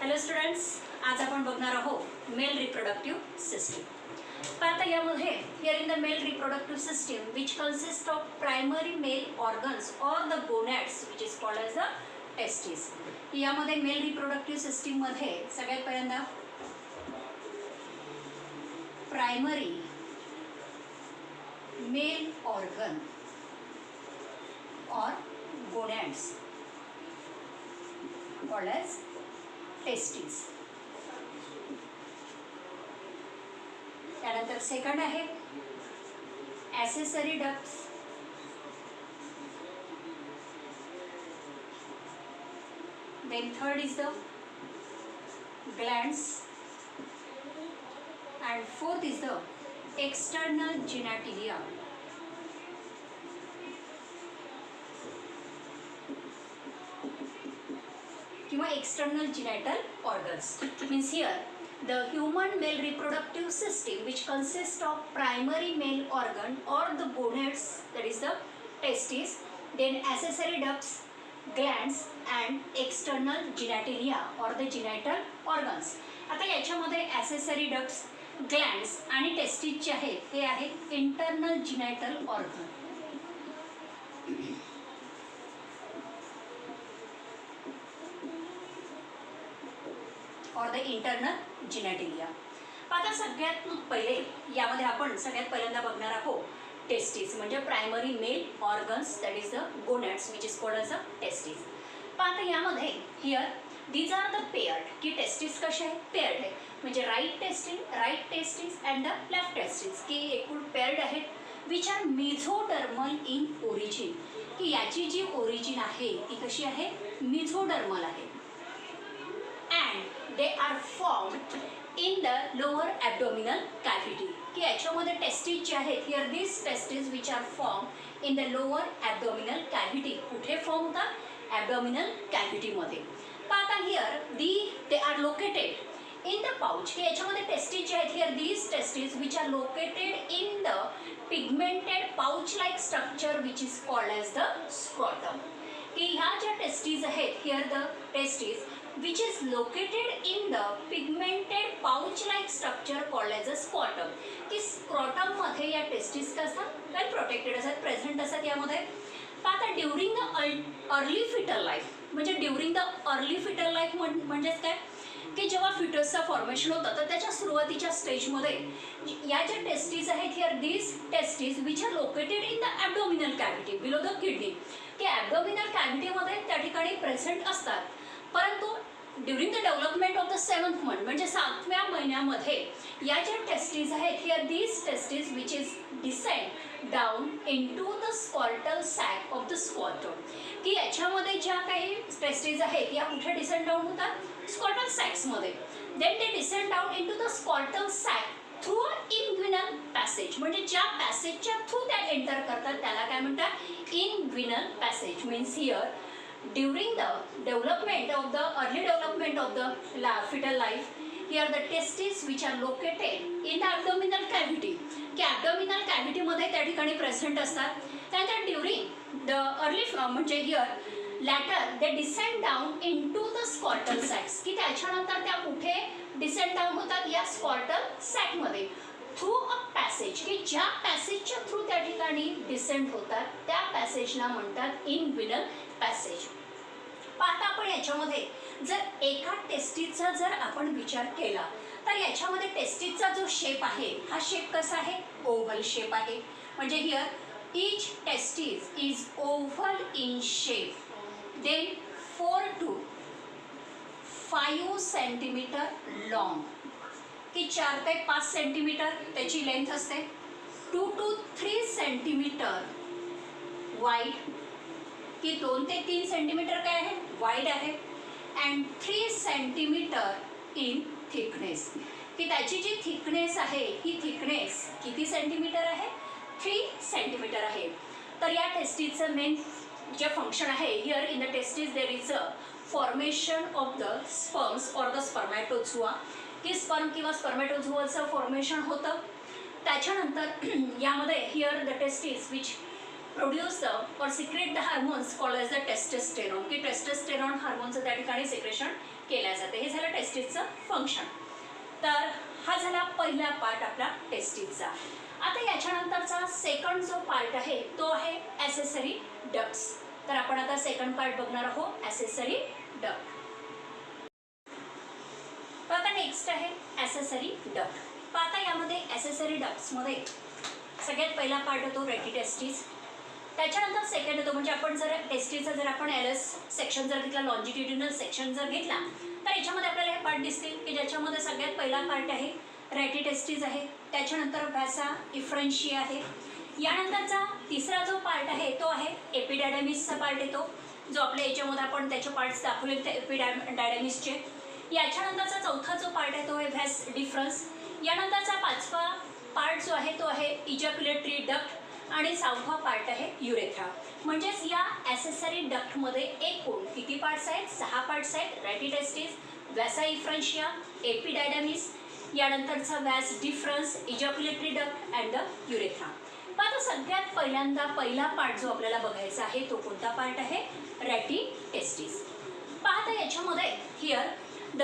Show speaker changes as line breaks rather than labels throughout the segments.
Hello students, आज आपण बघणार आहोत मेल रिप्रोडक्टिव्ह सिस्टीम. पण आता यामध्ये here in the male reproductive system which consist of primary male organs or the gonads which is called as the testis. यामध्ये male reproductive सिस्टीममध्ये सगळ्यात पहिल्यांदा primary male organ or gonads called as testes. त्यानंतर second आहे accessory ducts. Then third is the glands and fourth is the external genitalia. किंवा external genital organs. Means here the human male reproductive system which consists of primary male organ or the gonads, that is the testes, then accessory ducts, glands and external genitalia or the genital organs. आता याच्यामध्ये accessory ducts, glands आणि testes जे आहेत ते आहेत internal genital organ. और the internal जिनॅटिलिया. आता सगळ्यात पहिले यामध्ये आपण सगळ्यात पहिल्यांदा बघणार आहोत टेस्टिस म्हणजे primary male organs, that is the gonads which is called as a testis. पण आता यामध्ये here these are the paired, की टेस्टिस कसे आहेत पेअर्ड आहे म्हणजे right testis and the left testis, की एकूण पेअर्ड आहेत which are mesodermal in origin, की याची जी ओरिजिन आहे ती कशी आहे मेझोडर्मल आहे. and they are formed in the lower abdominal cavity, की याच्यामध्ये टेस्टिस जे आहेत here this testis which are form in the lower abdominal cavity. कुठे फॉर्म होतात ॲबडोमिनल कॅव्हिटीमध्ये. पण आता here they are located in the pouch, की याच्यामध्ये टेस्टिस जे आहेत here this testis which are located in the pigmented pouch like structure which is called as the scrotum, की ह्या ज्या टेस्टिस आहेत here the testis which is located in the pigmented pouch like structure called as a scrotum, की scrotum मध्ये या testis असतात वेल protected असतात, present असतात यामध्ये. आता during the early fetal life, म्हणजे during the early fetal life म्हणजेच काय की जेव्हा फिटसचं फॉर्मेशन होतं तर त्याच्या सुरुवातीच्या स्टेजमध्ये या ज्या टेस्टिस आहेत here this testis which are located in the abdominal cavity below the kidney, की ॲबडोमिनल कॅव्हिटीमध्ये त्या ठिकाणी प्रेझेंट असतात. परंतु during the development of the 7th month म्हणजे 7व्या महिन्यामध्ये या ज्या टेस्टिस आहेत here these testis which is descend down in to the scrotal sac of the scrotum, की याच्यामध्ये ज्या काही टेस्टिस आहेत या कुठे डिसेंड डाऊन होतात स्कॉर्टल सॅक्समध्ये. देन ते descend down in to the scrotal sac through a inguinal passage, म्हणजे ज्या पॅसेजच्या थ्रू त्या एंटर करतात त्याला काय म्हणतात inguinal passage. Means here during the development of the early development of the fetal life, here the testes which are located in the abdominal cavity, की abdominal cavity मध्ये त्या ठिकाणी प्रेझेंट असतात. त्यानंतर ड्युरिंग द अर्ली म्हणजे here later they descend down in to the scrotal sacs, की त्याच्यानंतर त्या कुठे डिसेंड डाऊन होतात या स्कॉर्टल सॅकमध्ये थ्रू अ पॅसेज, की ज्या पॅसेजच्या थ्रू त्या ठिकाणी डिसेंड होतात त्या पॅसेजला म्हणतात इनग्विनल पॅसेज. आता आपण याच्यामध्ये जर एका टेस्टिसचा जर आपण विचार केला तर याच्यामध्ये टेस्टिसचा जो शेप आहे हा शेप कसा आहे ओव्हल शेप आहे. म्हणजे here each testis is oval in shape, then 4 to 5 centimetre long, की 4 ते 5 सेंटीमीटर त्याची लेंथ असते. 2 to 3 सेंटीमीटर वाईड, की 2 ते 3 सेंटीमीटर काय आहे वाईड आहे. अँड 3 सेंटीमीटर इन थिकनेस, की त्याची जी थिकनेस आहे ही थिकनेस किती सेंटीमीटर आहे 3 सेंटीमीटर आहे. तर या टेस्टिसचं मेन जे फंक्शन आहे here in the testis there is a formation of the sperms or the spermatozoa, की स्पर्म किंवा स्पर्मॅटोझुआचं फॉर्मेशन होतं. त्याच्यानंतर यामध्ये here the testis which produce or secrete the hormones called as the testosterone, की testosterone हार्मोनचं त्या ठिकाणी सिक्रेशन केल्या जाते. हे झालं टेस्टिसचं फंक्शन. तर हा झाला पहिला पार्ट आपला टेस्टिसचा. आता याच्यानंतरचा सेकंड जो पार्ट आहे तो आहे ॲसेसरी डक्ट्स. तर आपण आता सेकंड पार्ट बघणार आहोत, ॲसेसरी डक्ट. आता नेक्स्ट आहे ॲसेसरी डक्ट. आता यामध्ये ॲसेसरी डक्ट्समध्ये सगळ्यात पहिला पार्ट होतो रेटिटेस्टिस. त्याच्यानंतर सेकंड होतो, म्हणजे आपण जर टेस्टिसचा जर आपण एलएस सेक्शन जर घेतला, लॉन्जिट्युडिनल सेक्शन जर घेतला, तर याच्यामध्ये आपल्याला हे पार्ट दिसतील की ज्याच्यामध्ये सगळ्यात पहिला पार्ट आहे रेटिटेस्टिस आहे. त्याच्यानंतर व्हॅसा इफ्रेन्शिया आहे. यानंतरचा तिसरा जो पार्ट आहे तो आहे एपिडायडॅमिसचा पार्ट येतो, जो आपल्या याच्यामध्ये आपण त्याचे पार्ट्स दाखवले ते एपिडायडॅमिसचे. याच्यानंतरचा चौथा जो पार्ट आहे तो आहे व्हॅस डिफरन्स. यानंतरचा पाचवा पार्ट जो आहे तो आहे इजॅक्युलेटरी डक्ट आणि सहावा पार्ट आहे युरेथ्रा. म्हणजेच या ॲसेसरी डक्टमध्ये एकूण किती पार्ट्स आहेत? 6 पार्ट्स आहेत. रेटिटेस्टिस, व्हॅसा इफ्रेन्शिया, एपिडायडॅमिस, यानंतरचा vas deferens, ejaculatory duct and the urethra. आता सगळ्यात पहिल्यांदा पहिला पार्ट जो आपल्याला बघायचा आहे तो कोणता पार्ट आहे? रेटिटेस्टिस. पाहता याच्यामध्ये हिअर द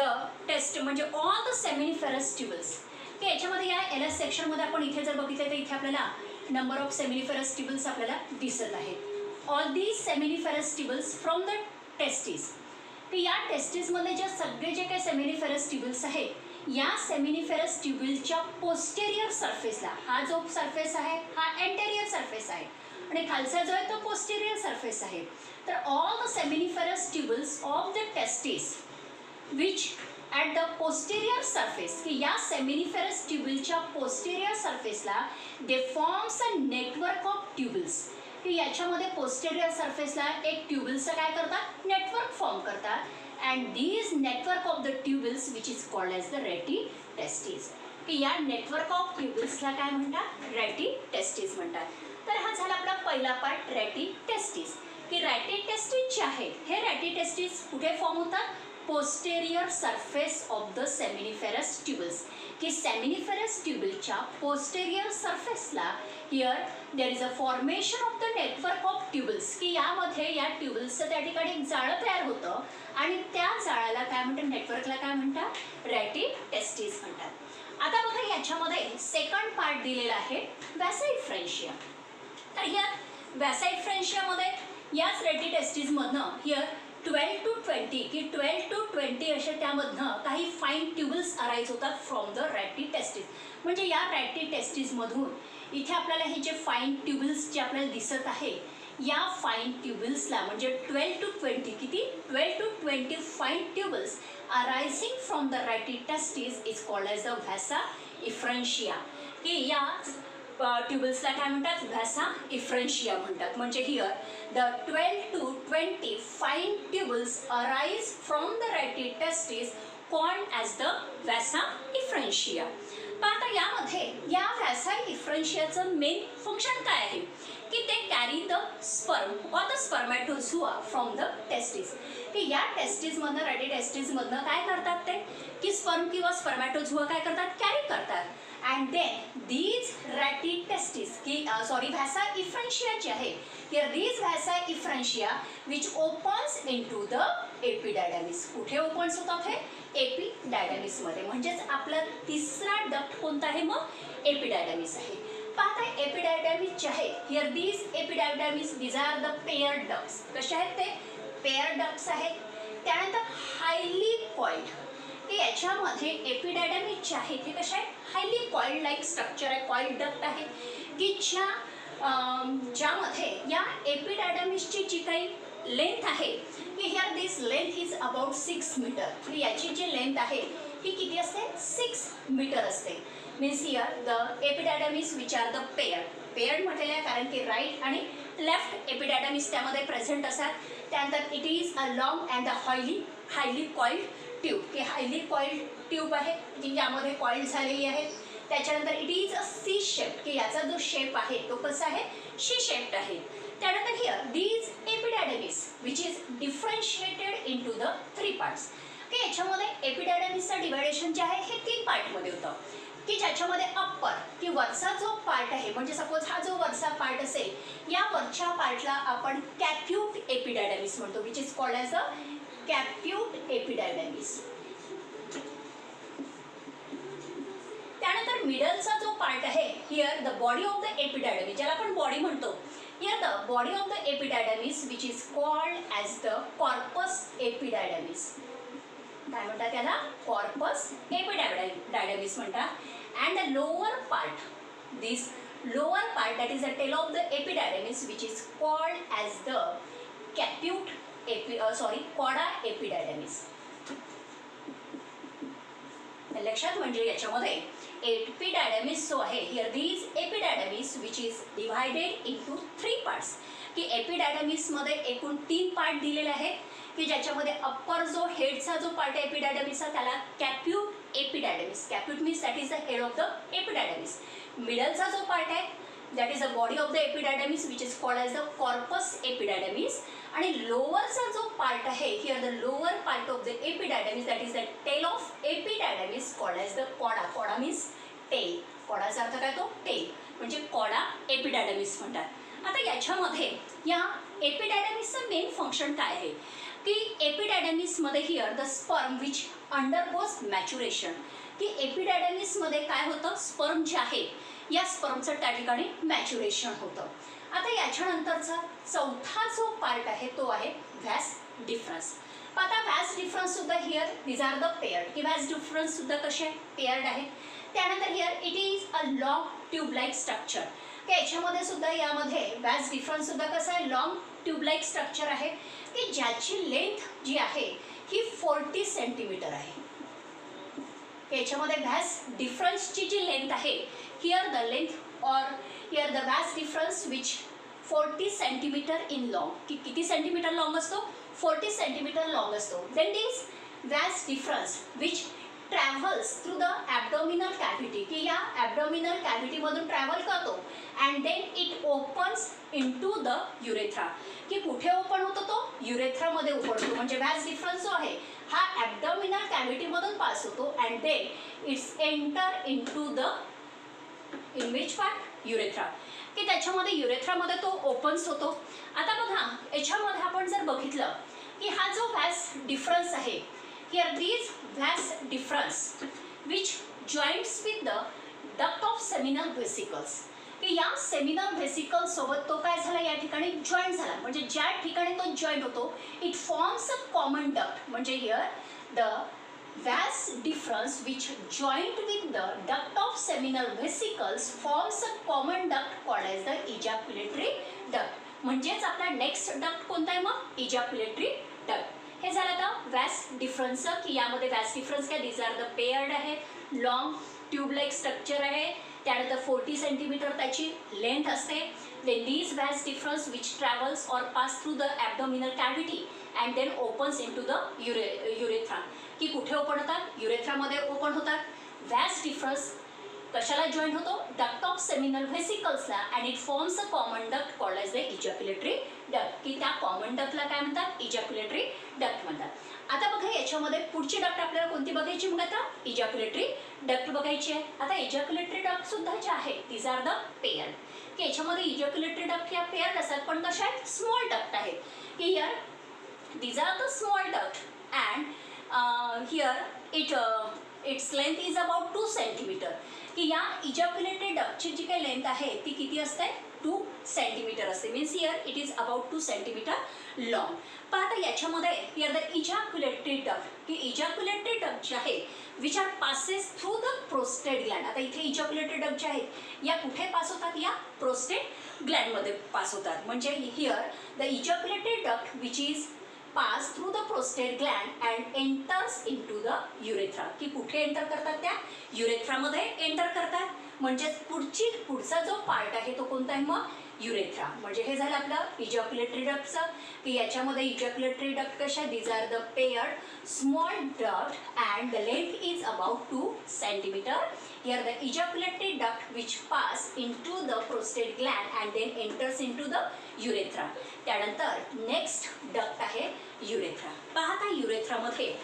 टेस्ट म्हणजे ऑल द सेमिनिफेरस ट्युबल्स, की याच्यामध्ये या एलएस सेक्शनमध्ये आपण इथे जर बघितलं तर इथे आपल्याला नंबर ऑफ सेमिनिफेरस ट्युबल्स आपल्याला दिसत आहेत. All these seminiferous tubules from the testis, की या टेस्टिसमध्ये जे सगळे जे काही सेमिनिफेरस ट्युबल्स आहेत, या सेमिनिफेरस ट्युबलच्या पोस्टेरियर सरफेसला, हा जो सरफेस आहे हा एंटेरियर सरफेस आहे आणि खालचा जो आहे तो पोस्टेरियर सरफेस आहे. तर all the seminiferous tubules of the testis which at the posterior surface, की या सेमिनिफेरस ट्युबलच्या पोस्टेरियर सरफेसला they forms a network of tubules, की याच्यामध्ये पोस्टेरियर सरफेसला एक ट्युबल्सचं काय करतात? नेटवर्क फॉर्म करतात. And these network of the tubules which is called as the rete testis, की या नेटवर्क ऑफ ट्युबल्सला काय म्हणतात? रेटिटेस्टिस म्हणतात. तर हा झाला आपला पहिला पार्ट रेटिटेस्टिस, की रेटिटेस्टिस जे आहे हे रेटिटेस्टिस कुठे फॉर्म होतात? Posterior surface of the seminiferous tubules, की सेमिनिफेरस ट्युबलच्या पोस्टेरियर सरफेसला here there is a formation of the network of tubules, की यामध्ये या ट्युबल्सचं त्या ठिकाणी एक जाळं तयार होतं आणि त्या जाळ्याला काय म्हणतात? नेटवर्कला काय म्हणतात? रेटिटेस्टिस म्हणतात. आता बघा याच्यामध्ये सेकंड पार्ट दिलेला आहे व्हॅसा इफ्रेन्शिया. तर हिअर व्हॅसा इफ्रेन्शियामध्ये याच रेटिटेस्टिसमधनं हिअर 12 to 20 की 12 to 20 असे त्यामधनं काही फाईन ट्युबल्स अराईज होतात फ्रॉम द रेटिटेस्टिस. म्हणजे या रेटिटेस्टिसमधून इथे आपल्याला हे जे फाईन ट्युबल्स जे आपल्याला दिसत आहे, या फाईन ट्युबल्सला म्हणजे 12 to 20 किती? 12 to 20 fine tubules arising from the rete testis is called as the vasa efferentia, की या ट्युबल्सला काय म्हणतात? व्हॅसा इफ्रेन्शिया म्हणतात. म्हणजे here the 12 to 20 fine tubules arise from the rete testis called as the vasa efferentia. पण आता यामध्ये या व्हॅसा इफ्रेन्शियाचं मेन फंक्शन काय आहे? की ते carry the sperm or the spermatozoa from the testis, की या टेस्टिसमधनं रेटिटेस्टिसमधनं काय करतात ते? की स्पर्म किंवा स्पर्मॅटोझुआ काय करतात? कॅरी करतात. अँड देन दीज रेटिटेस्टिस की व्हॅसा इफ्रेन्शिया जे आहे, here these vasa efferentia which opens in to the epididymis. कुठे ओपन्स होतात हे? एपिडायडॅमिसमध्ये. म्हणजेच आपला तिसरा डक्ट कोणता आहे मग? एपिडायडॅमिस आहे. पाहता एपिडायडॅमिस जे आहे, here these epididymis these are the pair ducts. कसे आहेत ते? पेअर डक्ट्स आहेत. त्यानंतर हायली कॉइल्ड, की याच्यामध्ये एपिडायडॅमिस जे आहे ते कसे आहे? हायली कॉइल्ड लाईक स्ट्रक्चर आहे, कॉइल्ड डक्ट आहे, की ज्यामध्ये या एपिडायडॅमिसची जी काही लेंथ आहे, की here this length is about 6 metre. तर याची जी लेंथ आहे ही किती असते? 6 मीटर असते. Means here the epididymis which are the paired म्हटलेलं आहे कारण की राईट आणि लेफ्ट एपिडायडॅमिस त्यामध्ये प्रेझेंट असतात. त्यानंतर it is a long and a highly coiled tube, की हायली कॉइल्ड ट्यूब आहे जी यामध्ये कॉइल्ड झालेली आहे. त्याच्यानंतर it is a C shape, की याचा जो शेप आहे तो कसा आहे? शी शेप्ड आहे. त्यानंतर here these epididymis which is differentiated in to the 3 parts, की याच्यामध्ये एपिडायडॅमिसचं डिवायडेशन जे आहे हे 3 पार्टमध्ये होतं, की ज्याच्यामध्ये अप्पर की वरचा जो पार्ट आहे, म्हणजे सपोज हा जो वरचा पार्ट असेल, या वरच्या पार्टला आपण कॅप्यूट एपिडायडॅमिस म्हणतो, which is called as a caput epididymis. आणि मिडलचा जो पार्ट आहे here the body of the epididymis, ज्याला आपण बॉडी म्हणतो, here the body of the epididymis which is called as the corpus epididymis. काय म्हणतात त्याला? कॉर्पस एपिडायडमिस म्हणतात. And the lower part, this lower part, that is the tail of the epididymis, which is called as the chorda epididymis. लक्षात म्हणजे याच्यामध्ये epididymis जो आहे, here this epididymis which is divided into 3 parts, की epididymis मध्ये एकूण 3 part दिलेले आहेत, की ज्याच्यामध्ये अप्पर जो हेडचा जो पार्ट आहे एपिडायडमिसचा त्याला caput epididymis, caput means that is the head of the epididymis. मिडलचा जो पार्ट आहे that is the body of the epididymis which is called as the corpus epididymis. आणि लोअरचा जो पार्ट आहे here the lower part of the epididymis that is the tail of epididymis called as the cauda. Cauda means tail, कॉडाचा अर्थ काय तो tail, म्हणजे coda एपिडायडमिस म्हणतात. आता याच्यामध्ये या एपिडायडमिसचं मेन फंक्शन काय आहे, की एपिडायडमिसमध्ये here the sperm which undergoes maturation, की एपिडायडमिसमध्ये काय होतं, स्पर्म जे आहे या स्पर्मचं त्या ठिकाणी मॅच्युरेशन होतं. आता याच्यानंतरचा चौथा जो पार्ट आहे तो आहे व्हॅस डिफरन्स. आता व्हॅस डिफरन्स सुद्धा here these are the paired, की व्हॅस डिफरन्स सुद्धा कसे पेयर्ड आहेत. त्यानंतर here it is a long tube like structure, की याच्यामध्ये सुद्धा यामध्ये व्हॅस डिफरन्स सुद्धा कसं आहे, लॉंग ट्यूब लाईक स्ट्रक्चर आहे, की ज्याची लेंथ जी आहे ही 40 सेंटीमीटर आहे. याच्यामध्ये व्हॅस डिफरन्सची जी लेंथ आहे here the length or here the vas deferens which 40 centimetre in long, की किती सेंटीमीटर लॉंग असतो, 40 सेंटीमीटर लॉंग असतो. Then this vas deferens which travels through the abdominal cavity, की या ॲबडॉमिनल कॅव्हिटीमधून ट्रॅव्हल करतो and then it opens into the urethra, की कुठे ओपन होतो तो युरेथ्रामध्ये ओपन होतो. म्हणजे व्हॅस डिफरन्स जो आहे हा ॲबडॉमिनल कॅव्हिटीमधून पास होतो and then its enter into the in which part, urethra, की त्याच्यामध्ये युरेथ्रामध्ये तो ओपन्स होतो. आता बघा याच्यामध्ये आपण जर बघितलं की हा जो व्हॅस डिफरन्स आहे here this vas deferens which joints with the duct of seminal vesicles, की या सेमिनल व्हेसिकल सोबत तो काय झाला या ठिकाणी जॉईंट झाला. म्हणजे ज्या ठिकाणी तो जॉईंट होतो it forms a common duct. म्हणजे here the vas deferens which joint with the duct of seminal vesicles forms a common duct called as the ejaculatory duct. म्हणजेच आपला नेक्स्ट डक्ट कोणता आहे मग, इजॅक्युलेटरी डक्ट. हे झालं आता व्हॅस डिफरन्सचं, की यामध्ये व्हॅस डिफरन्स काय, दिज आर द पेयर्ड आहे, लॉंग ट्यूब लाईक स्ट्रक्चर आहे, त्यानंतर 40 सेंटीमीटर त्याची लेंथ असते. Then this vas deferens which travels or pass through the abdominal cavity and then opens in to the urethra, की कुठे open होतात, युरेथ्रामध्ये ओपन होतात. व्हॅस डिफरन्स कशाला जॉईंट होतो, डक्ट ऑफ सेमिनल व्हेसिकल्सला and it forms a common duct called as the ejaculatory duct, की त्या कॉमन डक्टला काय म्हणतात, इजॅक्युलेटरी डक्ट म्हणतात. आता बघा याच्यामध्ये पुढची डक्ट आपल्याला कोणती बघायची, मग आता इजॅक्युलेटरी डक्ट बघायची आहे. आता इजॅक्युलेटरी डक्ट सुद्धा जे आहे दिज आर द पेयर्ड, की याच्यामध्ये इजॅक्युलेटरी डक्ट या पेयर्ड असतात पण कशा आहेत, स्मॉल डक्ट आहेत, की here these are the small duct and here its length is about 2 centimetre, की या इजॅक्युलेटरी डक्टची जी काही लेंथ आहे ती किती असते, 2 सेंटीमीटर असते. Means here it is about 2 centimetre long. पण आता याच्यामध्ये हिअर द इजॅक्युलेटरी डक्ट, की इजॅक्युलेटरी डक्ट जे आहे which are passes through the prostate Gland. आता इथे इजॅक्युलेटरी डक्ट जे आहेत या कुठे पास होतात, या प्रोस्टेट ग्लँडमध्ये पास होतात. म्हणजे here the ejaculatory duct which is pass through the prostate gland and enters in to the urethra, की कुठे एंटर करतात, त्या युरेथ्रामध्ये एंटर करतात. म्हणजेच पुढचा जो पार्ट आहे तो कोणता आहे मग, युरेथ्रा. म्हणजे हे झालं आपलं इजॅक्युलेटरी डक्टचं, की याच्यामध्ये इजॅक्युलेटरी डक्ट कशा, these are the paired small duct and the length is about 2 centimetre. Here the ejaculatory duct which pass in to the prostate gland and then enters in to the urethra. त्यानंतर next duct आहे urethra. पहा आता युरेथ्रामध्ये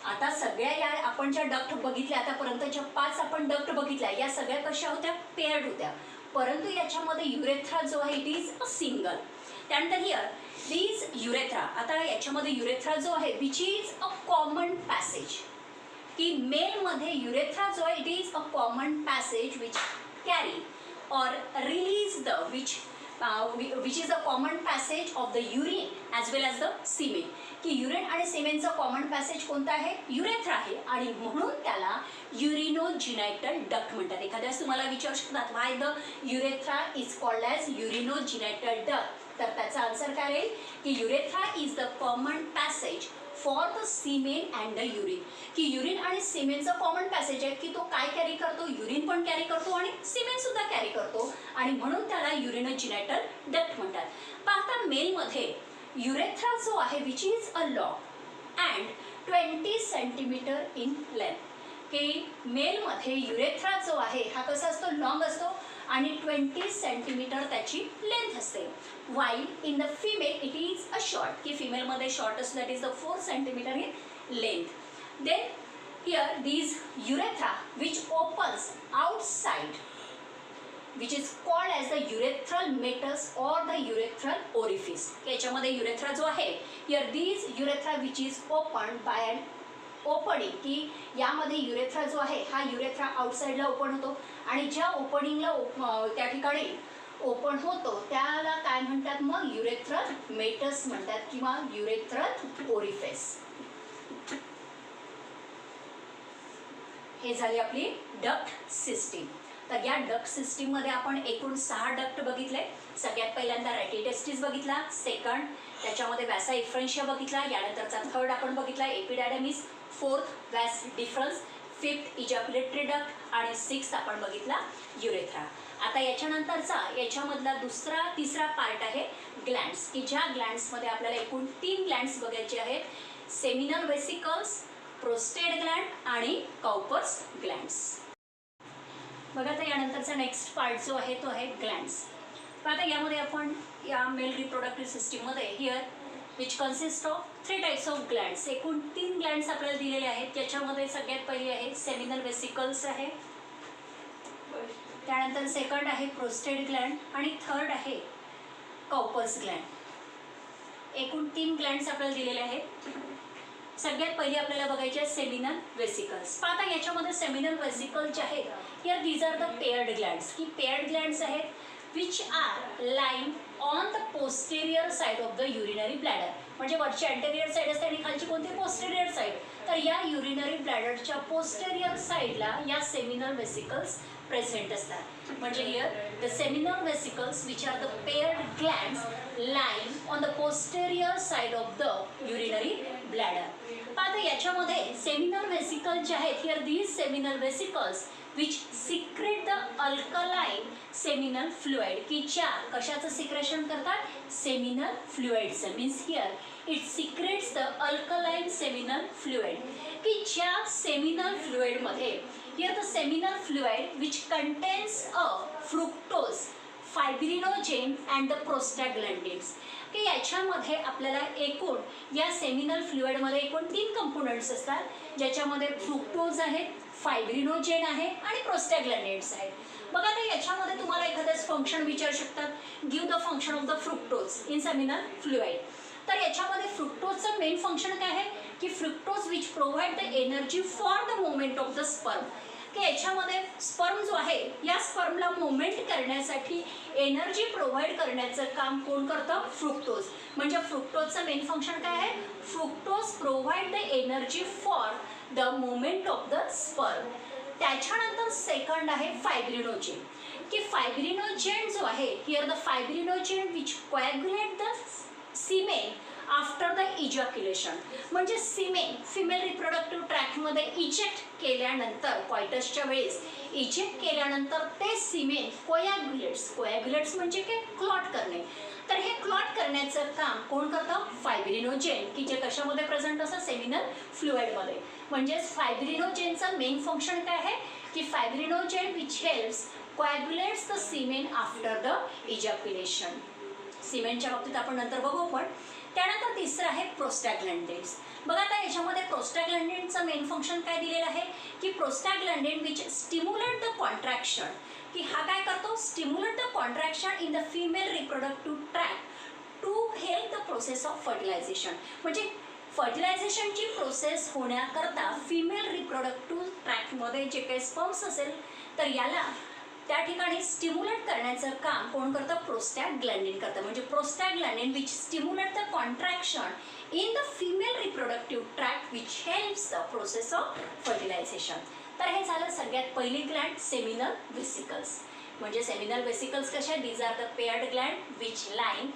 आता सगळ्या या आपण ज्या duct बघितल्या आतापर्यंतच्या 5 आपण डक्ट बघितल्या या सगळ्या कशा होत्या, पेयर्ड होत्या. परंतु याच्यामध्ये युरेथ्रा जो आहे इट इज अ सिंगल. त्यानंतर हिअर दिस युरेथ्रा, आता याच्यामध्ये युरेथ्रा जो आहे which is a common passage, की मेलमध्ये युरेथ्रा जो आहे it is a common passage which carry or release the which is a common passage of the urine as well as the semen की urine आणि सेमेनचं common passage कोणतं आहे urethra आहे आणि म्हणून त्याला युरिनोजिनायटल डक्ट म्हणतात. एखाद्यास तुम्हाला विचारू शकतात why the urethra is called as urinogenital duct तर त्याचा आन्सर काय राहील की urethra is the common passage for the semen and the urine की युरिन आणि सिमेनचं कॉमन पॅसेज आहे की तो काय कॅरी करतो युरिन पण कॅरी करतो आणि सिमेन सुद्धा कॅरी करतो आणि म्हणून त्याला युरिनोजिनायटल डक्ट म्हणतात. पाहता मेलमध्ये युरेथ्रा जो आहे which is a long and 20 centimetre in length की मेलमध्ये युरेथ्रा जो आहे हा कसा असतो लॉंग असतो आणि 20 सेंटीमीटर त्याची लेंथ असते. While in the female it is a short की फिमेलमध्ये शॉर्ट असतो that is the 4 centimetre in length. Then here these urethra which opens outside which is called as the urethral meatus or the urethral orifice. याच्यामध्ये urethra जो आहे here these urethra which is opened by an opening की यामध्ये urethra जो आहे हा urethra आउटसाइडला open होतो आणि ज्या ओपनिंगला त्या ठिकाणी ओपन होतो त्याला काय म्हणतात मग युरेथ्रल मेटस म्हणतात किंवा युरेथ्रल ओरिफिस. हे झाली आपली डक्ट सिस्टीम. तर या डक्ट सिस्टीममध्ये आपण एकूण 6 डक्ट बघितले. सगळ्यात पहिल्यांदा रॅटिटेस्टिस बघितला, सेकंड त्याच्यामध्ये वॅसा इफ्रेन्शिया बघितला, यानंतरचा थर्ड आपण बघितला एपिडायडमिस, fourth वॅस difference, fifth ejaculatory duct आणि सिक्स्थ आपण बघितला युरेथ्रा. आता याच्यानंतरचा याच्यामधला तिसरा पार्ट आहे ग्लँड्स की ज्या ग्लँड्समध्ये आपल्याला एकूण 3 ग्लँड्स बघायचे आहेत, सेमिनल वेसिकल्स, प्रोस्टेट ग्लँड आणि कॉपर्स ग्लँड्स. बघा आता यानंतरचा नेक्स्ट पार्ट जो आहे तो आहे ग्लँड्स. आता यामध्ये आपण या मेल रिप्रोडक्टिव्ह सिस्टीममध्ये here which consist of 3 types of glands एकूण 3 ग्लँड्स आपल्याला दिलेले आहेत. त्याच्यामध्ये सगळ्यात पहिली आहे सेमिनल वेसिकल्स आहे, त्यानंतर सेकंड आहे प्रोस्टेट ग्लँड आणि थर्ड आहे कॉपर्स ग्लँड. एकूण 3 ग्लँड्स आपल्याला दिलेले आहेत. सगळ्यात पहिली आपल्याला बघायचे आहे सेमिनल वेसिकल्स. आता याच्यामध्ये सेमिनल वेसिकल जे आहेत here these are the paired glands की पेअर्ड ग्लँड्स आहेत which are line on the posterior side of the urinary bladder म्हणजे वरची अँटेरियर साइड असते आणि खालची कोणती पोस्टेरियर साइड. तर या युरिनरी ब्लॅडरच्या पोस्टेरियर साइडला या सेमिनल वेसिकल्स प्रेझेंट असतात. म्हणजे here the seminal vesicles which are the paired glands line on the posterior side of the urinary bladder. आता याच्यामध्ये सेमिनल वेसिकल जे आहेत here these seminal vesicles which secrete the alkaline seminal fluid की ज्या कशाचं secretion करतात seminal फ्लुइडचं means here it secretes the alkaline seminal fluid की ज्या सेमिनल फ्लुइडमध्ये here the seminal fluid which contains a fructose, fibrinogen and the prostaglandins की याच्यामध्ये आपल्याला एकूण या सेमिनल फ्लुइडमध्ये एकूण 3 कंपोनंट्स असतात ज्याच्यामध्ये फ्रुक्टोज आहेत, फायब्रिनोजेन आहे आणि प्रोस्टॅग्लॅंडिन्स आहेत. बघा आता याच्यामध्ये तुम्हाला एखादंच फंक्शन विचारू शकतात give the function of the fructose in seminal fluid. तर याच्यामध्ये फ्रुक्टोजचं मेन फंक्शन काय आहे की fructose which provide the energy for the movement of the sperm की याच्यामध्ये स्पर्म जो आहे या स्पर्मला मुवमेंट करण्यासाठी एनर्जी प्रोव्हाइड करण्याचं काम कोण करतं फ्रुक्टोज. म्हणजे फ्रुक्टोजचं मेन फंक्शन काय आहे fructose provide the energy for the movement of the sperm. त्याच्यानंतर सेकंड आहे फायब्रिनोजेन की फायब्रिनोजेन जो आहे here the fibrinogen which coagulate the semen after the ejaculation म्हणजे सीमेन फिमेल रिप्रोडक्टिव्ह ट्रॅकमध्ये इजेक्ट केल्यानंतर कॉयटसच्या वेळेस इजेक्ट केल्यानंतर ते सीमेन कोॲग्युलेट्स म्हणजे काय क्लॉट करणे. तर हे क्लॉट करण्याचं काम कोण करतं फायब्रिनोजेन की जे कशामध्ये प्रेझेंट असतं सेमिनल फ्लुइडमध्ये. म्हणजेच फायब्रिनोजेनचं मेन फंक्शन काय आहे की fibrinogen which helps coagulates the semen after the ejaculation. सिमेंटच्या बाबतीत आपण नंतर बघू. पण त्यानंतर तिसरं आहे प्रोस्टॅग्लॅंडिन्स. बघा आता याच्यामध्ये प्रोस्टॅग्लॅंडिनचं मेन फंक्शन काय दिलेलं आहे की prostaglandin which stimulate the contraction की हा काय करतो stimulate the contraction in the female reproductive track to help the process of fertilisation. म्हणजे फर्टिलायझेशनची प्रोसेस होण्याकरता फिमेल रिप्रोडक्टिव्ह ट्रॅक्टमध्ये जे काही स्पर्म्स असेल तर याला त्या ठिकाणी स्टिम्युलेट करण्याचं काम कोण करतं? प्रोस्टॅग्लॅंडिन करतं. म्हणजे prostaglandin which stimulate the contraction in the female reproductive tract which helps the process of fertilization. तर हे झालं सगळ्यात पहिली ग्लँड सेमिनल व्हेसिकल्स. म्हणजे सेमिनल व्हेसिकल्स कशा? These are the paired gland which line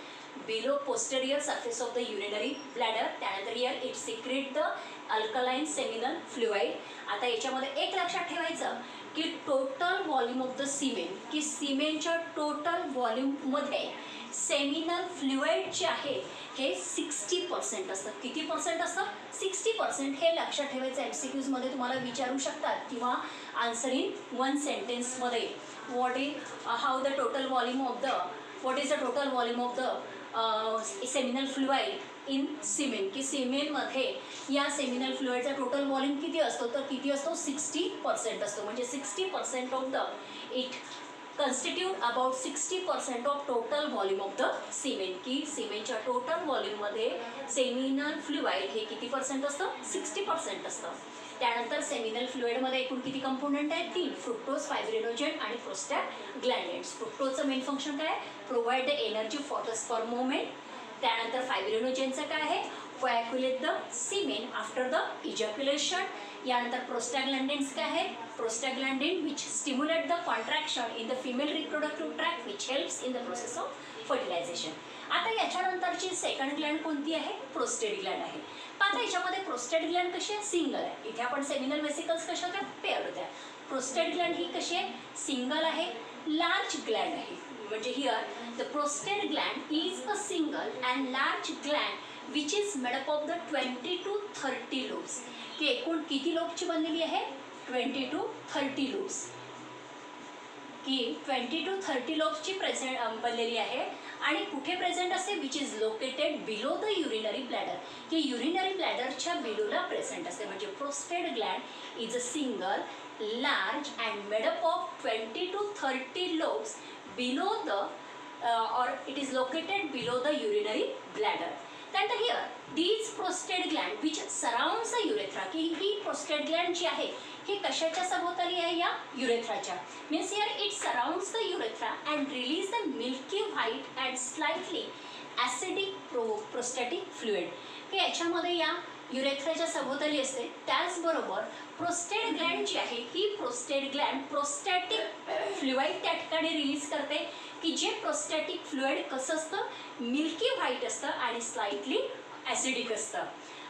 below posterior surface of the urinary bladder. त्यानंतर here it secrete the alkaline seminal fluid. आता याच्यामध्ये एक लक्षात ठेवायचं की total volume of the semen, की सिमेनच्या टोटल व्हॉल्यूममध्ये सेमिनल फ्लुइड जे आहे हे 60% असतं. किती पर्सेंट असतं? 60%. हे लक्षात ठेवायचं. MCQजमध्ये तुम्हाला विचारू शकतात किंवा आन्सर इन वन सेंटेन्समध्ये what is total volume of the seminal fluid in semen, की सिमेनमध्ये या सेमिनल फ्लुइडचा टोटल व्हॉल्यूम किती असतो? तर किती असतो? 60% असतो. म्हणजे 60% of the it constitute about 60% of total volume of the semen, की सिमेनच्या टोटल व्हॉल्यूममध्ये सेमिनल फ्लुइड हे किती पर्सेंट असतं? 60% असतं. त्यानंतर सेमिनल फ्लुइडमध्ये एकूण किती कंपोनंट आहेत? 3. फ्रुक्टोज, फायब्रिनोजेन आणि प्रोस्टॅग्लॅंडिन्स. फ्रुक्टोजचं मेन फंक्शन काय आहे? Provide the energy for the sperm movement. त्यानंतर फायब्रिनोजेनचं काय आहे? Coagulate the semen after the ejaculation. यानंतर प्रोस्टॅग्लॅंडिन्स काय आहे? Prostaglandin which stimulate the contraction in the female reproductive tract which helps in the process of fertilization. आता याच्यानंतरची second Gland कोणती आहे? प्रोस्टेट ग्लँड आहे. आता याच्यामध्ये प्रोस्टेट ग्लँड कशी आहे? सिंगल आहे. इथे आपण सेमिनल व्हेसिकल्स कशा होत्या? पेअर होत्या. प्रोस्टेट ग्लँड ही कशी आहे? सिंगल आहे, लार्ज ग्लँड आहे. म्हणजे here the prostate Gland is a single and large Gland which is made up of the 20 to 30 loops. की एकूण किती लोबची बनलेली आहे? 20 to 30 लूप्स, की 20 to 30 लोब्सची बनलेली आहे. आणि कुठे प्रेझेंट असते? Which is located below the urinary bladder, की युरिनरी ब्लॅडरच्या बिलोला प्रेझेंट असते. म्हणजे prostate Gland is a single large and made up of 20 to 30 lobes below the or it is located below the urinary bladder. त्यानंतर here these prostate gland which surrounds the urethra, की ही prostate gland जी आहे ही कशाच्या सभोवताली आहे? या युरेथ्राच्या. Means here it surrounds the urethra and release the milky white and slightly acidic prostatic fluid, की याच्यामध्ये या युरेथ्राच्या सभोवताली असते. त्याचबरोबर प्रोस्टेट ग्लँड जी आहे ही प्रोस्टेट ग्लँड प्रोस्टॅटिक फ्लुइड त्या ठिकाणी रिलीज करते, की जे प्रोस्टॅटिक फ्लुइड कसं असतं? मिल्की व्हाईट असतं आणि स्लाइटली ॲसिडिक असतं.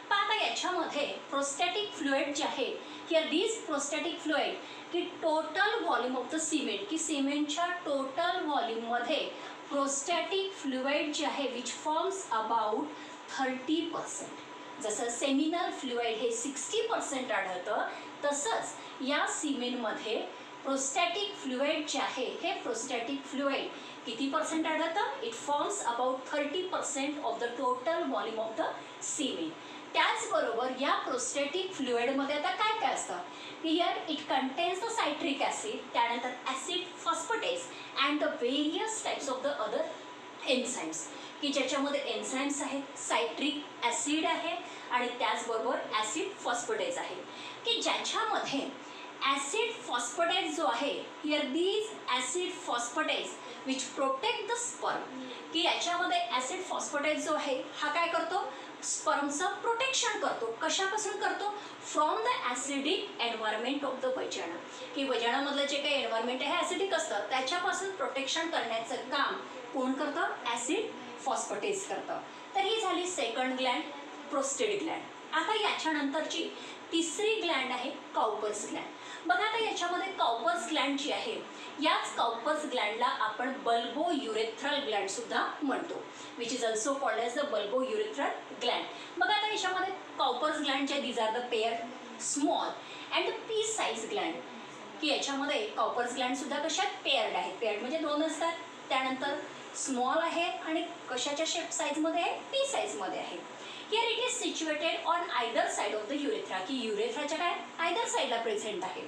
पण आता याच्यामध्ये प्रोस्टॅटिक फ्लुइड जे आहे हिअर दिस प्रोस्टॅटिक फ्लुइड की total volume of the cement, की सिमेंटच्या टोटल व्हॉल्यूममध्ये प्रोस्टॅटिक फ्लुइड जे आहे विच फॉर्म्स अबाउट 30%. जसं सेमिनल फ्लुइड हे 60% आढळतं, तसंच या सिमेनमध्ये प्रोस्टॅटिक फ्लुइड जे आहे हे प्रोस्टॅटिक फ्लुइड किती पर्सेंट आढळतं? It forms about 30% of the total volume of the semen. त्याचबरोबर या प्रोस्टॅटिक फ्लुइडमध्ये आता काय काय असतं? Here it contains the citric acid, त्यानंतर acid phosphatase and the various types of the other enzymes, की ज्याच्यामध्ये एन्झाईम्स आहेत, सायट्रिक ॲसिड आहे आणि त्याचबरोबर ॲसिड फॉस्फेटेज आहे, की ज्याच्यामध्ये ॲसिड फॉस्फेटेज जो आहे here these acid phosphatase which protect the sperm, की याच्यामध्ये ॲसिड फॉस्फेटेज जो आहे हा काय करतो? स्पर्मचं प्रोटेक्शन करतो. कशापासून करतो? From the acidic environment of the vagina, की वजानामधलं जे काही एन्व्हायरमेंट आहे ॲसिडिक असतं त्याच्यापासून प्रोटेक्शन करण्याचं काम कोण करतं? ॲसिड फॉस्फेटेज करतं. तर ही झाली सेकंड ग्लँड प्रोस्टेट ग्लँड. आता याच्यानंतरची तिसरी ग्लँड आहे काउपर्स ग्लँड. बघा आता याच्यामध्ये काउपर्स ग्लँड जी आहे याच काउपर्स ग्लँडला आपण बल्बो युरेथ्रल ग्लँड सुद्धा म्हणतो, which is also called as the bulbourethral gland. बघा आता याच्यामध्ये काउपर्स ग्लँडच्या these are the pair small and the pea size gland, की याच्यामध्ये काउपर्स ग्लँड सुद्धा कशात? पेअर्ड आहेत. पेअर्ड म्हणजे दोन असतात. त्यानंतर स्मॉल आहे आणि कशाच्या शेप साईजमध्ये आहे? पी साईजमध्ये आहे. Here it is situated on either side of the urethra, की युरेथ्राच्या काय आयदर साईडला प्रेझेंट आहे.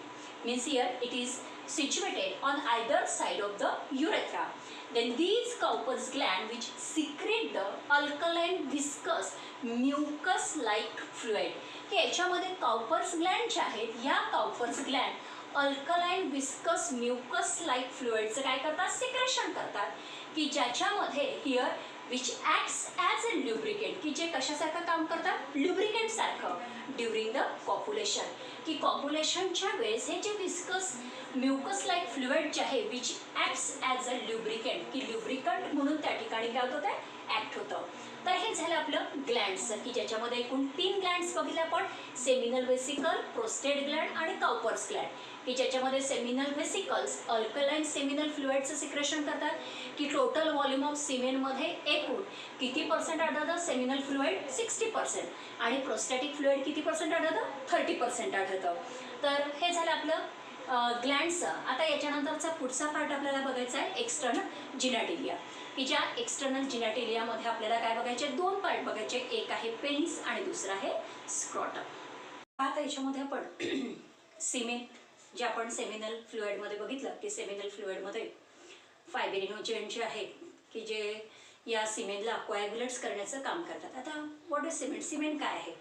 Means here it is situated on either side of the urethra. Then these Cowper's gland which secrete the alkaline viscous mucus like fluid. की याच्यामध्ये Cowper's gland जे आहेत या Cowper's gland alkaline viscous mucus like फ्लुइडचं काय करतात secretion करतात की ज्याच्यामध्ये here which acts as a lubricant की जे कशासारखं काम करतात ल्युब्रिकेंट सारखं ड्युरिंग द कॉप्युलेशन की कॉप्युलेशनच्या वेळेस हे जे विस्कस म्युकस लाईक फ्लुइड जे आहे which acts as a lubricant की ल्युब्रिकंट म्हणून त्या ठिकाणी काय होतं ते ॲक्ट होतं. तर हे झालं आपलं ग्लँड्स की ज्याच्यामध्ये एकूण 3 ग्लँड्स बघितले आपण सेमिनल वेसिकल प्रोस्टेट ग्लँड आणि काउपर्स ग्लँड की ज्याच्यामध्ये सेमिनल वेसिकल्स अल्कलाइन सेमिनल फ्लुइडचं सिक्रेशन करतात की टोटल व्हॉल्यूम ऑफ सिमेनमध्ये एकूण किती पर्सेंट आढळतं सेमिनल फ्लुइड 60% आणि प्रोस्टॅटिक फ्लुइड किती पर्सेंट आढळतं 30% आढळतं. तर हे झालं आपलं ग्लँड्सचं. आता याच्यानंतरचा पुढचा पार्ट आपल्याला बघायचा आहे एक्सटर्नल जिनॅटिलिया की ज्या एक्सटर्नल जिनॅटिलियामध्ये आपल्याला काय बघायचे 2 पार्ट बघायचे एक आहे पेनिस आणि दुसरा आहे स्क्रॉटम. आता याच्यामध्ये आपण सिमेन जे आपण सेमिनल फ्लुइडमध्ये बघितलं की सेमिनल फ्लुइडमध्ये फायब्रिनोजेन जे आहेत की जे या सिमेनला कोॲग्युलेट्स करण्याचं काम करतात. आता व्हॉट इज सिमेन सिमेन काय आहे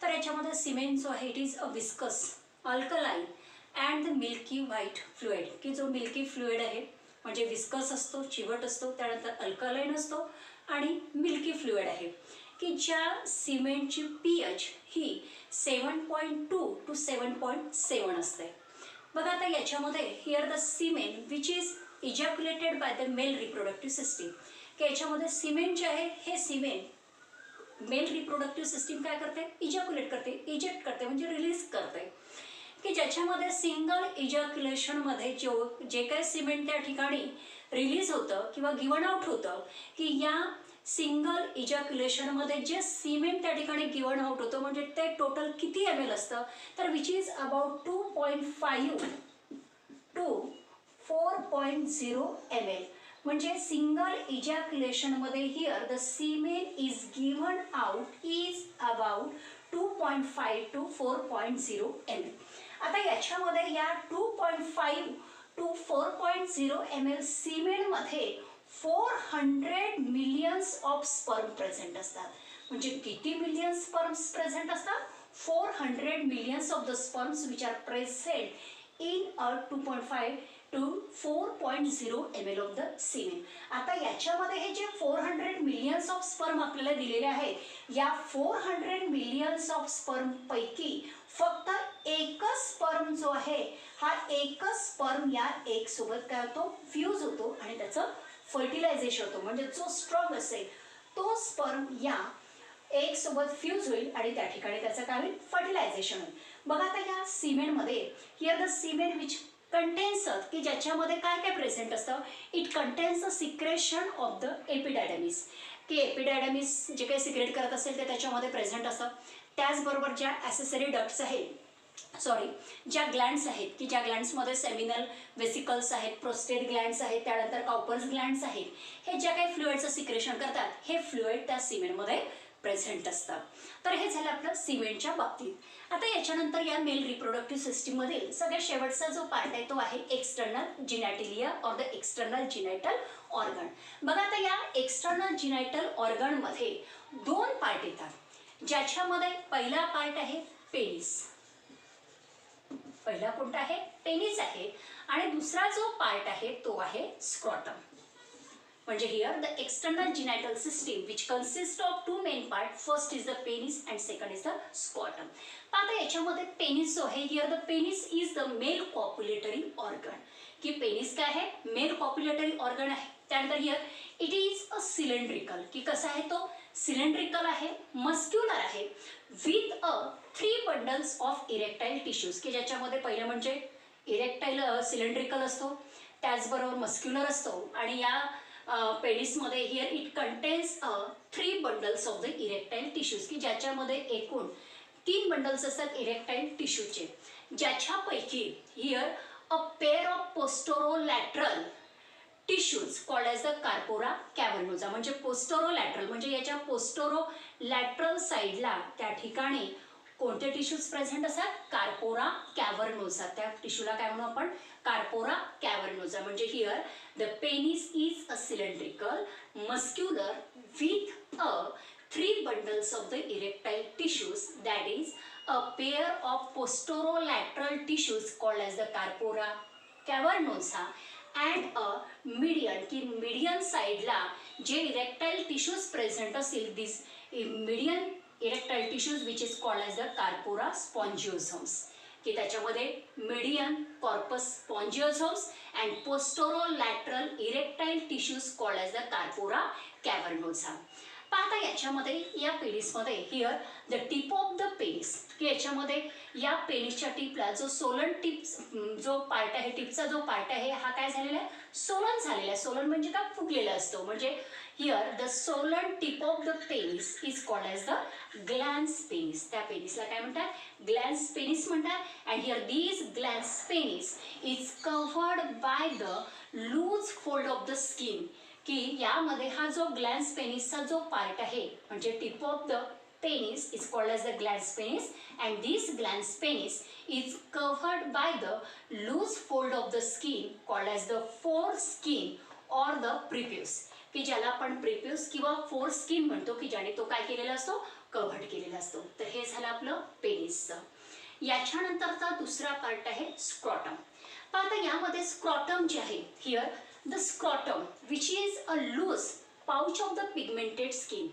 तर याच्यामध्ये सिमेन जो आहे it is a viscous alkaline and the milky white fluid की जो मिल्की फ्लुइड आहे म्हणजे विस्कस असतो चिवट असतो त्यानंतर अल्कलाइन असतो आणि मिल्की फ्लुइड आहे की ज्या सिमेंटची pH ही 7.2 to 7.7 असते. बघा आता याच्यामध्ये here the semen which is ejaculated by the male reproductive system की याच्यामध्ये सिमेंट जे आहे हे सिमेंट मेल रिप्रोडक्टिव्ह सिस्टीम काय करते इजॅक्युलेट करते इजेक्ट करते म्हणजे रिलीज करते की ज्याच्यामध्ये सिंगल इजॅक्युलेशनमध्ये जे काही सिमेंट त्या ठिकाणी रिलीज होतं किंवा गिवन आउट होतं की या सिंगल इजॅक्युलेशनमध्ये जे सिमेंट त्या ठिकाणी गिवन आउट होतं म्हणजे ते टोटल किती ml असतं तर which is about 2.5 to 4.0 ml म्हणजे सिंगल इजॅक्युलेशनमध्ये here the semen is given out is about 2.5 to 4.0 ml. आता याच्यामध्ये या 2.5 to 4.0 ml सिमेनमध्ये 400 millions of sperm present असतात. म्हणजे किती मिलियन स्पर्म्स प्रेझेंट असतात 400 millions of the sperms which are present in a 2.5 to 4.0 ml of the semen. आता याच्यामध्ये हे जे 400 मिलियन्स ऑफ स्पर्म आपल्याला दिलेले आहेत या 400 मिलियन्स ऑफ स्पर्म पैकी फक्त एकच स्पर्म जो आहे हा एकच स्पर्म या एक सोबत काय होतो फ्यूज होतो आणि त्याचं फर्टिलायझेशन होतं म्हणजे जो स्ट्रॉंग असेल तो स्पर्म या एक सोबत फ्यूज होईल आणि त्या ठिकाणी त्याचं काय होईल फर्टिलायझेशन होईल. बघा आता या सिमेनमध्ये here the semen which contains की ज्याच्यामध्ये काय काय प्रेझेंट असतं it contains the secretion of the epididymis की एपिडायडमिस जे काही सिक्रेट करत असेल ते त्याच्यामध्ये प्रेझेंट असतं. त्याचबरोबर ज्या ॲसेसरी डक्ट्स आहेत ज्या ग्लँड्स आहेत की ज्या ग्लँड्समध्ये सेमिनल वेसिकल्स आहेत प्रोस्टेट ग्लँड्स आहेत त्यानंतर काउपर्स ग्लँड्स आहेत हे ज्या काही फ्लुइडचं सिक्रेशन करतात हे फ्लुइड त्या सिमेनमध्ये प्रेझेंट असतात. तर हे झालं आपलं सिमेंटच्या बाबतीत. आता याच्यानंतर या मेल रिप्रोडक्टिव्ह सिस्टीममधील सगळ्यात शेवटचा जो पार्ट आहे तो आहे external genitalia or the external genital organ. बघा आता या एक्सटर्नल जिनॅटल ऑर्गनमध्ये 2 पार्ट येतात ज्याच्यामध्ये पहिला पार्ट आहे पेनिस. पहिला कोणता आहे पेनिस आहे आणि दुसरा जो पार्ट आहे तो आहे स्क्रॉटम. म्हणजे here the external genital system which consist of 2 main part first is the penis and second is the scrotum. आता याच्यामध्ये पेनिस जो आहे here the penis is the male copulatory organ की पेनिस काय आहे मेल कॉप्युलेटरी ऑर्गन आहे. त्यानंतर here it is a cylindrical की कसा आहे तो सिलेंड्रिकल आहे मस्क्युलर आहे with a 3 bundles of erectile tissues की ज्याच्यामध्ये पहिलं म्हणजे इरेक्टाईल सिलेंड्रिकल असतो त्याचबरोबर मस्क्युलर असतो आणि या पेनिसमध्ये here it contains 3 bundles of the erectile tissues की ज्याच्यामध्ये एकूण 3 बंडल्स असतात इरेक्टाईल टिश्यूचे ज्याच्यापैकी here a pair of posterolateral tissues called as the corpora cavernosa. म्हणजे पोस्टरोलॅटरल म्हणजे याच्या पोस्टरोलॅटरल साईडला त्या ठिकाणी कोणते टिश्यूज प्रेझेंट असतात? Corpora cavernosa. त्या टिश्यूला काय म्हणू आपण? Corpora cavernosa. म्हणजे here the penis is a cylindrical muscular with a 3 bundles of the erectile tissues, that is a pair of posterolateral tissues called as the corpora cavernosa and a median की median साइडला जे erectile tissues present असतील दिस median erectile tissues which is called as the corpora spongiosums की त्याच्यामध्ये median corpus spongiosums and posterolateral erectile tissues called as the corpora cavernosa. आता याच्यामध्ये या पेनिसमध्ये here the tip of the penis की याच्यामध्ये या पेनिसच्या टिपला जो सोलन टिप जो पार्ट आहे टिपचा जो पार्ट आहे हा काय झालेला आहे? सोलन झालेला आहे. सोलन म्हणजे काय? फुगलेला असतो. म्हणजे here the swollen tip of the penis is called as the glans penis. त्या पेनिसला काय म्हणतात? ग्लॅन्स पेनिस म्हणतात. And here this glans penis is covered by the loose fold of the skin की यामध्ये हा जो ग्लॅन्स पेनिसचा जो पार्ट आहे म्हणजे tip of the penis is called as the glans penis and this glans penis is covered by the loose fold of the skin called as the foreskin or the prepuce की ज्याला आपण prepuce किंवा four skin म्हणतो की ज्याने तो काय केलेला असतो? कव्हर्ड केलेला असतो. तर हे झालं आपलं पेनिसचं. याच्यानंतरचा दुसरा पार्ट आहे स्क्रॉटम. आता यामध्ये स्क्रॉटम जे आहे here the scrotum which is a loose pouch of the pigmented skin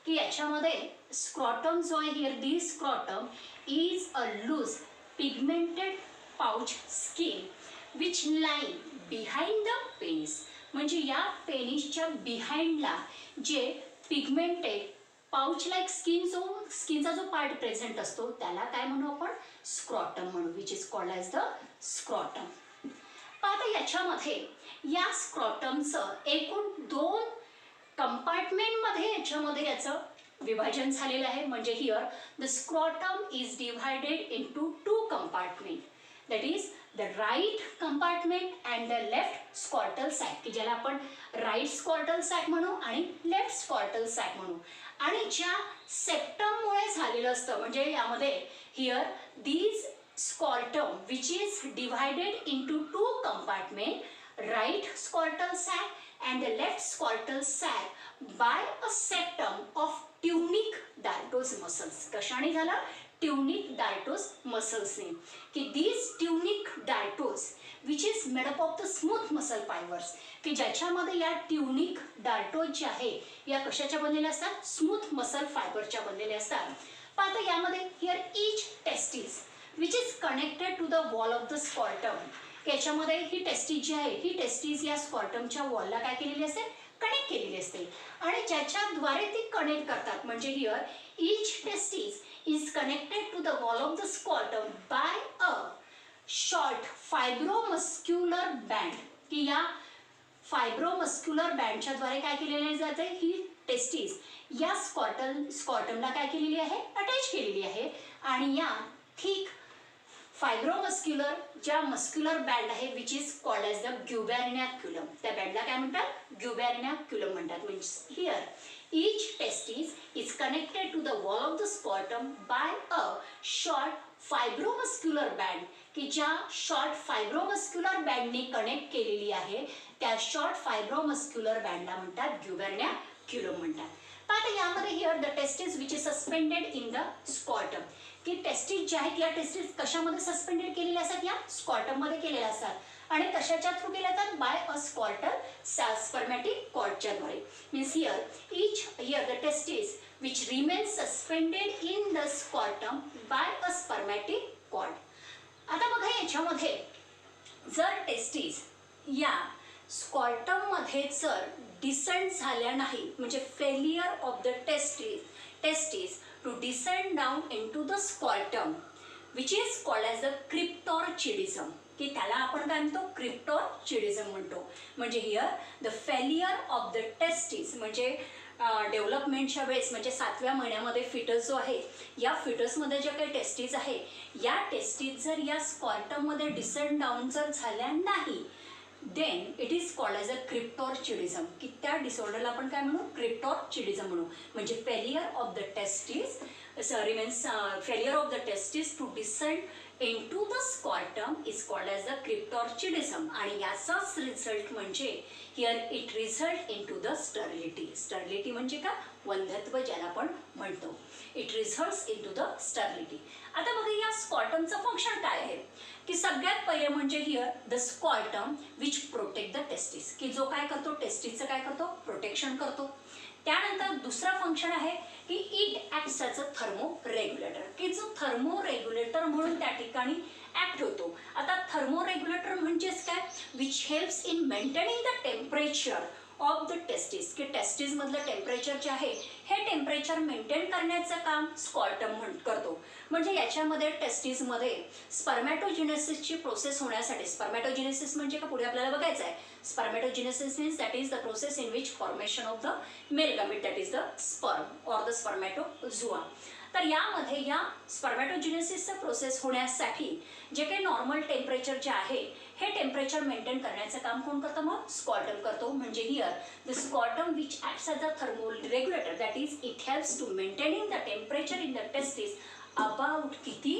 की याच्यामध्ये scrotum जो आहे here this scrotum is a loose pigmented pouch skin which line behind the penis म्हणजे या पेनिसच्या बिहाइंडला जे पिगमेंटेड पाउच लाईक स्किनचा जो पार्ट प्रेझेंट असतो त्याला काय म्हणू आपण? स्क्रॉटम म्हणू which is called as the scrotum. आता याच्यामध्ये या स्क्रॉटमचं एकूण 2 कंपार्टमेंटमध्ये याच्यामध्ये याचं विभाजन झालेलं आहे. म्हणजे here the scrotum is divided into 2 compartment that is the right compartment and the left scrotal sac की ज्याला आपण राईट स्कॉर्टल सॅक म्हणू आणि लेफ्ट स्कॉर्टल सॅक म्हणू. आणि ज्या सेप्टममुळे झालेलं असतं म्हणजे यामध्ये here these scrotum which is divided into 2 compartments, right scrotal sac and the left scrotal sac by a septum of tunic dartos muscles. कशाने झाला? ट्यूनिक डार्टोस मसल्सने की these tunic dartos which is made up of the smooth muscle fibers की ज्याच्यामध्ये या tunic dartos जे आहे या कशाच्या बनलेल्या असतात? स्मूथ मसल फायबरच्या बनलेल्या असतात. आता यामध्ये here each testis which is connected to the wall of the scrotum याच्यामध्ये ही टेस्टिस जी आहे ही टेस्टिस या स्कॉर्टमच्या वॉलला काय केलेली असते? कनेक्ट केलेली असते. आणि ज्याच्याद्वारे ती कनेक्ट करतात म्हणजे here each testis is connected to the wall of the scrotum by a short fibromuscular band की या फायब्रोमस्क्युलर बँडच्या द्वारे काय केलेले जाते? ही टेस्टिस या स्कॉर्टमला काय केलेली आहे? अटॅच केलेली आहे. आणि या थिक फायब्रोमस्क्युलर ज्या मस्क्युलर बँड आहे which is called as the gubernaculum त्या बँडला काय म्हणतात? ग्युबॅरिनॅक्युलम म्हणतात. Means here each testis is connected to the wall of the scrotum by a short fibromuscular band की ज्या शॉर्ट फायब्रोमस्क्युलर बँडने कनेक्ट केलेली आहे त्या शॉर्ट फायब्रोमस्क्युलर बँडला म्हणतात ग्युबॅरिनॅक्युलम म्हणतात. आता यामध्ये here the testis which is suspended in the scrotum की टेस्टिस ज्या आहेत या टेस्टिस कशामध्ये सस्पेंडेड केलेल्या असतात? या स्कॉर्टममध्ये केलेल्या असतात. आणि कशाच्या थ्रू केल्या जातात? बाय अ स्कॉर्टल स्पर्मॅटिक कॉर्डच्या द्वारे. Means here the testis which remain suspended in the scrotum by a spermatic cord. आता बघा याच्यामध्ये जर टेस्टिस या स्कॉर्टममध्ये जर डिसेंड झाल्या नाही म्हणजे failure of the testis to descend down into the scrotum which is called as the cryptorchidism की त्याला आपण काय म्हणतो? क्रिप्टॉर्चिडिझम म्हणतो. म्हणजे here the failure of the testis म्हणजे डेव्हलपमेंटच्या वेळेस म्हणजे 7व्या महिन्यामध्ये फिटस जो आहे या फिटसमध्ये ज्या काही टेस्टिस आहे या टेस्टिस जर या स्कॉर्टममध्ये डिसेंड डाऊन जर झाल्या नाही then it is called as a cryptorchidism की त्या डिसऑर्डरला आपण काय म्हणू? क्रिप्टॉर्चिडिझम म्हणू. म्हणजे failure of the testis remains failure of the testis to descend into the scrotum is called as the cryptorchidism आणि याचाच रिझल्ट म्हणजे here it result in to the sterility. Sterility म्हणजे का वंध्यत्व ज्याला आपण म्हणतो. It results in to the sterility. आता बघा या स्कॉटमचं फंक्शन काय आहे की सगळ्यात पहिले म्हणजे here the scrotum which protect the testis की जो काय करतो टेस्टिसचं काय करतो प्रोटेक्शन करतो. त्यानंतर दुसरा फंक्शन आहे की it acts as a thermo regulator की जो थर्मो रेग्युलेटर म्हणून त्या ठिकाणी ॲक्ट होतो. आता थर्मो रेग्युलेटर म्हणजेच काय which helps in maintaining the temperature of the testis की टेस्टिसमधलं टेम्परेचर जे आहे हे टेम्परेचर मेंटेन करण्याचं काम स्कॉटम करतो. म्हणजे याच्यामध्ये टेस्टिसमध्ये स्पर्मॅटोजेनेसिसची प्रोसेस होण्यासाठी स्पर्मॅटोजेनेसिस म्हणजे का पुढे आपल्याला बघायचं आहे. Spermatogenesis means that is the process in which formation of the male gamete that is the sperm or the spermatozoa. तर यामध्ये या स्पर्मॅटोजेनेसिसचं प्रोसेस होण्यासाठी जे काही नॉर्मल टेम्परेचर जे आहे हे टेम्परेचर मेंटेन करण्याचं काम कोण करतं मग स्कॉटम करतो. म्हणजे here the scrotum which acts as a thermo regulator that is it helps to maintaining the temperature in the testis about किती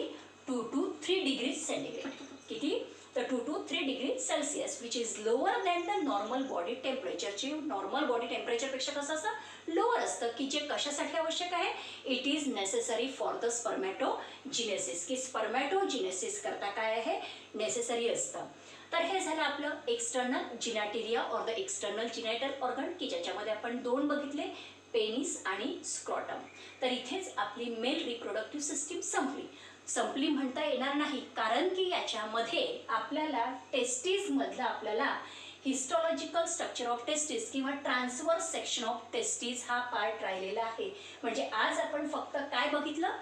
2 to 3 degrees सेंटीग्रेड. किती तर 2 to 3 degrees Celsius which is lower than the normal body टेम्परेचरची. Normal body टेम्परेचरपेक्षा कसं असतं lower असतं की जे कशासाठी आवश्यक आहे it is necessary for the spermatogenesis की स्पर्मॅटोजिनेसिस करता काय आहे नेसेसरी असतं. तर हे झालं आपलं external genitalia or the external genital organ की ज्याच्यामध्ये आपण दोन बघितले पेनिस आणि स्क्रॉटम. तर इथेच आपली मेल रिप्रोडक्टिव्ह सिस्टीम संपली म्हणता येणार नाही कारण की याच्यामध्ये आपल्याला टेस्टिसमधला आपल्याला हिस्टॉलॉजिकल स्ट्रक्चर ऑफ टेस्टिस किंवा ट्रान्सवर्स सेक्शन ऑफ टेस्टिस हा पार्ट राहिलेला आहे. म्हणजे आज आपण फक्त काय बघितलं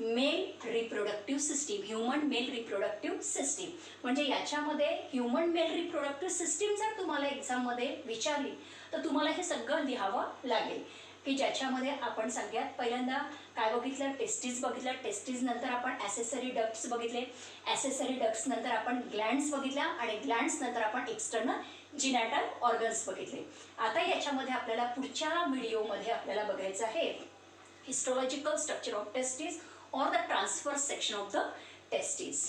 mail reproductive system human mail reproductive system. म्हणजे याच्यामध्ये ह्युमन मेल रिप्रोडक्टिव्ह सिस्टीम जर तुम्हाला एक्झाममध्ये विचारली तर तुम्हाला हे सगळं लिहावं लागेल की ज्याच्यामध्ये आपण सगळ्यात पहिल्यांदा काय बघितलं टेस्टिस बघितलं. टेस्टिस नंतर आपण ॲसेसरी डक्ट्स बघितले. ॲसेसरी डक्ट्स नंतर आपण ग्लँड्स बघितल्या आणि ग्लँड्स नंतर आपण एक्सटर्नल जिनॅटल ऑर्गन्स बघितले. आता याच्यामध्ये आपल्याला पुढच्या व्हिडिओमध्ये आपल्याला बघायचं आहे histological structure of testis or the transverse section of the testes.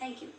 Thank you.